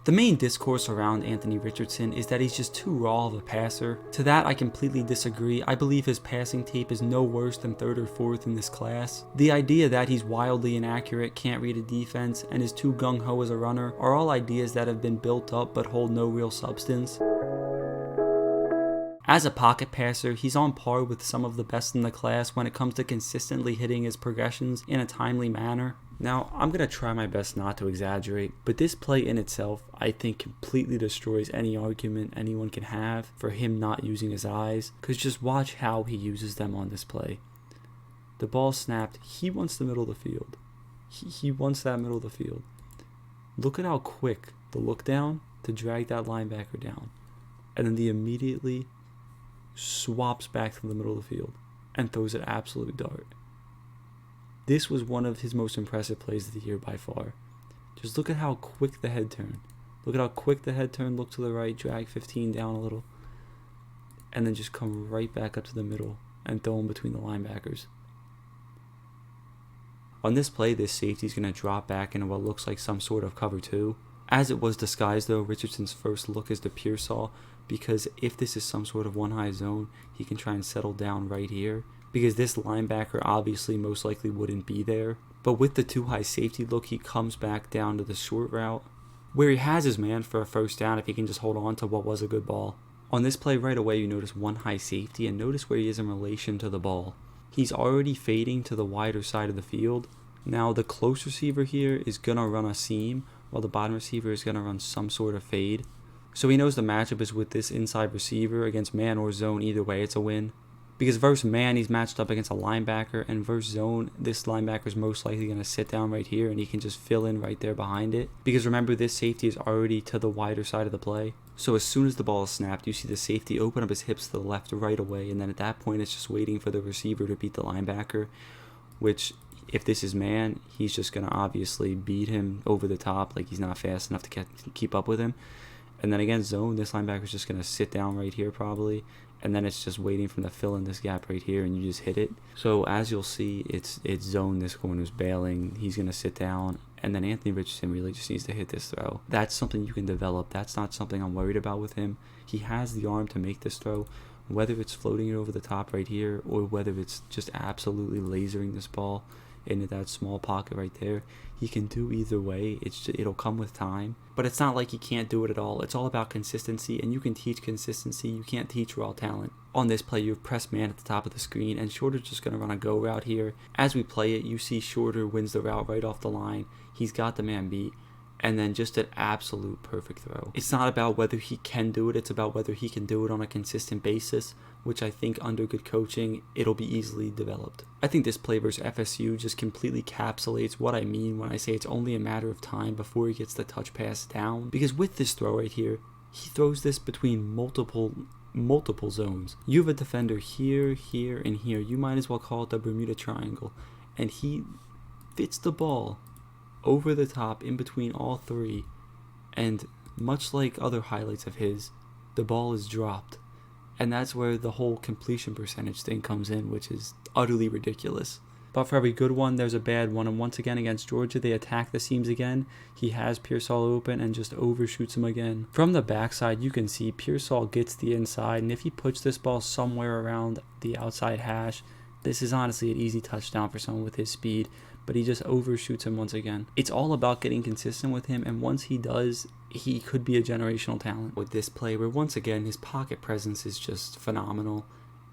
The main discourse around Anthony Richardson is that he's just too raw of a passer. To that I completely disagree. I believe his passing tape is no worse than 3rd or 4th in this class. The idea that he's wildly inaccurate, can't read a defense, and is too gung-ho as a runner are all ideas that have been built up but hold no real substance. As a pocket passer, he's on par with some of the best in the class when it comes to consistently hitting his progressions in a timely manner. Now, I'm going to try my best not to exaggerate, but this play in itself, I think, completely destroys any argument anyone can have for him not using his eyes, because just watch how he uses them on this play. The ball snapped, he wants the middle of the field. He wants that middle of the field. Look at how quick the look down to drag that linebacker down, and then the immediately swaps back to the middle of the field and throws an absolute dart. This was one of his most impressive plays of the year by far. Just look at how quick the head turn. Look at how quick the head turn, look to the right, drag 15 down a little, and then just come right back up to the middle and throw him between the linebackers. On this play, this safety is going to drop back into what looks like some sort of cover 2. As it was disguised though, Richardson's first look is to Pearsall, because if this is some sort of one high zone, he can try and settle down right here, because this linebacker obviously most likely wouldn't be there. But with the 2 high safety look, he comes back down to the short route, where he has his man for a first down if he can just hold on to what was a good ball. On this play right away, you notice 1 high safety, and notice where he is in relation to the ball. He's already fading to the wider side of the field. Now the close receiver here is going to run a seam, while the bottom receiver is going to run some sort of fade. So he knows the matchup is with this inside receiver against man or zone. Either way, it's a win. Because versus man, he's matched up against a linebacker, and versus zone, this linebacker is most likely going to sit down right here, and he can just fill in right there behind it. Because remember, this safety is already to the wider side of the play. So as soon as the ball is snapped, you see the safety open up his hips to the left right away, and then at that point, it's just waiting for the receiver to beat the linebacker, which, if this is man, he's just going to obviously beat him over the top, like he's not fast enough to keep up with him. And then against zone, this linebacker is just going to sit down right here probably, and then it's just waiting for him to fill in this gap right here, and you just hit it. So as you'll see, it's zone, this corner's bailing, he's going to sit down, and then Anthony Richardson really just needs to hit this throw. That's something you can develop. That's not something I'm worried about with him. He has the arm to make this throw, whether it's floating it over the top right here, or whether it's just absolutely lasering this ball into that small pocket right there. He can do either way. It'll come with time, but it's not like he can't do it at all. It's all about consistency, and you can teach consistency. You can't teach raw talent. On this play, you have press man at the top of the screen, and Shorter's just going to run a go route here. As we play it, you see Shorter wins the route right off the line. He's got the man beat, and then just an absolute perfect throw. It's not about whether he can do it, it's about whether he can do it on a consistent basis, which I think under good coaching, it'll be easily developed. I think this play versus FSU just completely encapsulates what I mean when I say it's only a matter of time before he gets the touch pass down. Because with this throw right here, he throws this between multiple zones. You have a defender here, here, and here. You might as well call it the Bermuda Triangle. And he fits the ball over the top in between all 3, and much like other highlights of his, the ball is dropped, and that's where the whole completion percentage thing comes in, which is utterly ridiculous. But for every good one, there's a bad one, and once again against Georgia, they attack the seams again. He has Pearsall open and just overshoots him again. From the backside, you can see Pearsall gets the inside, and if he puts this ball somewhere around the outside hash, this is honestly an easy touchdown for someone with his speed, but he just overshoots him once again. It's all about getting consistent with him, and once he does, he could be a generational talent. With this play, where once again, his pocket presence is just phenomenal.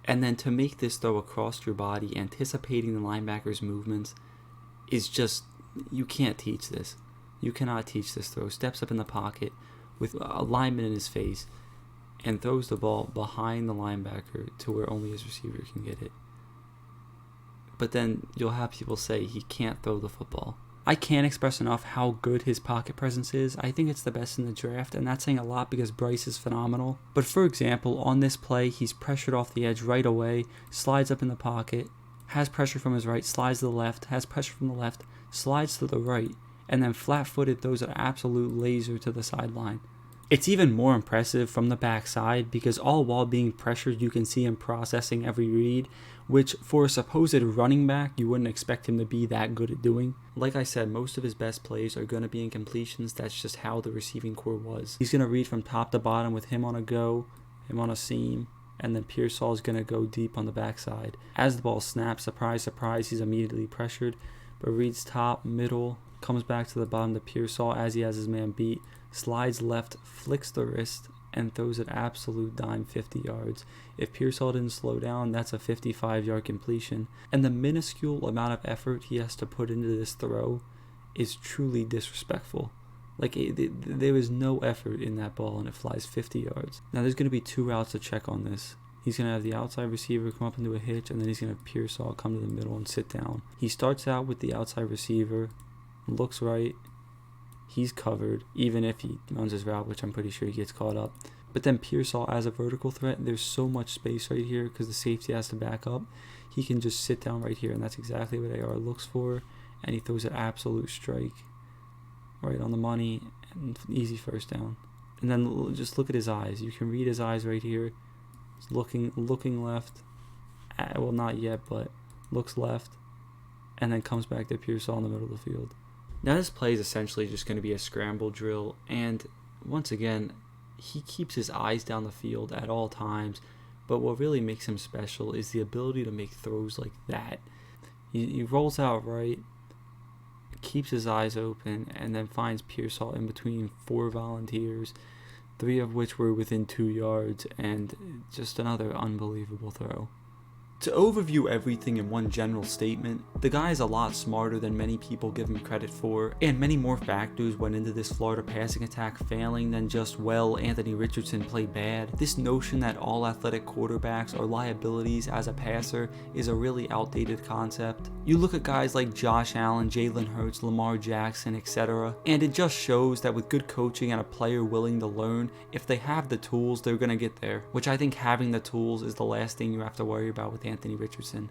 And then to make this throw across your body, anticipating the linebacker's movements, is just, you can't teach this. You cannot teach this throw. Steps up in the pocket with a lineman in his face, and throws the ball behind the linebacker to where only his receiver can get it. But then you'll have people say he can't throw the football. I can't express enough how good his pocket presence is. I think it's the best in the draft, and that's saying a lot because Bryce is phenomenal. But for example, on this play, he's pressured off the edge right away, slides up in the pocket, has pressure from his right, slides to the left, has pressure from the left, slides to the right, and then flat-footed throws an absolute laser to the sideline. It's even more impressive from the backside because all while being pressured, you can see him processing every read, which for a supposed running back, you wouldn't expect him to be that good at doing. Like I said, most of his best plays are going to be in completions. That's just how the receiving core was. He's going to read from top to bottom with him on a go, him on a seam, and then Pearsall is going to go deep on the backside. As the ball snaps, surprise, surprise, he's immediately pressured, but reads top, middle, comes back to the bottom to Pearsall as he has his man beat, slides left, flicks the wrist, and throws an absolute dime 50 yards. If Pearsall didn't slow down, that's a 55-yard completion. And the minuscule amount of effort he has to put into this throw is truly disrespectful. Like, there is no effort in that ball, and it flies 50 yards. Now, there's going to be two routes to check on this. He's going to have the outside receiver come up into a hitch, and then he's going to have Pearsall come to the middle and sit down. He starts out with the outside receiver, looks right, he's covered, even if he runs his route, which I'm pretty sure he gets caught up. But then Pearsall, as a vertical threat, there's so much space right here because the safety has to back up. He can just sit down right here, and that's exactly what AR looks for, and he throws an absolute strike right on the money, and easy first down. And then just look at his eyes. You can read his eyes right here. He's looking left. Well, not yet, but looks left, and then comes back to Pearsall in the middle of the field. Now this play is essentially just going to be a scramble drill, and once again, he keeps his eyes down the field at all times, but what really makes him special is the ability to make throws like that. He rolls out right, keeps his eyes open, and then finds Pearsall in between 4 volunteers, 3 of which were within 2 yards, and just another unbelievable throw. To overview everything in one general statement, the guy is a lot smarter than many people give him credit for, and many more factors went into this Florida passing attack failing than just, well, Anthony Richardson played bad. This notion that all athletic quarterbacks are liabilities as a passer is a really outdated concept. You look at guys like Josh Allen, Jalen Hurts, Lamar Jackson, etc., and it just shows that with good coaching and a player willing to learn, if they have the tools, they're going to get there, which I think having the tools is the last thing you have to worry about with Anthony Richardson.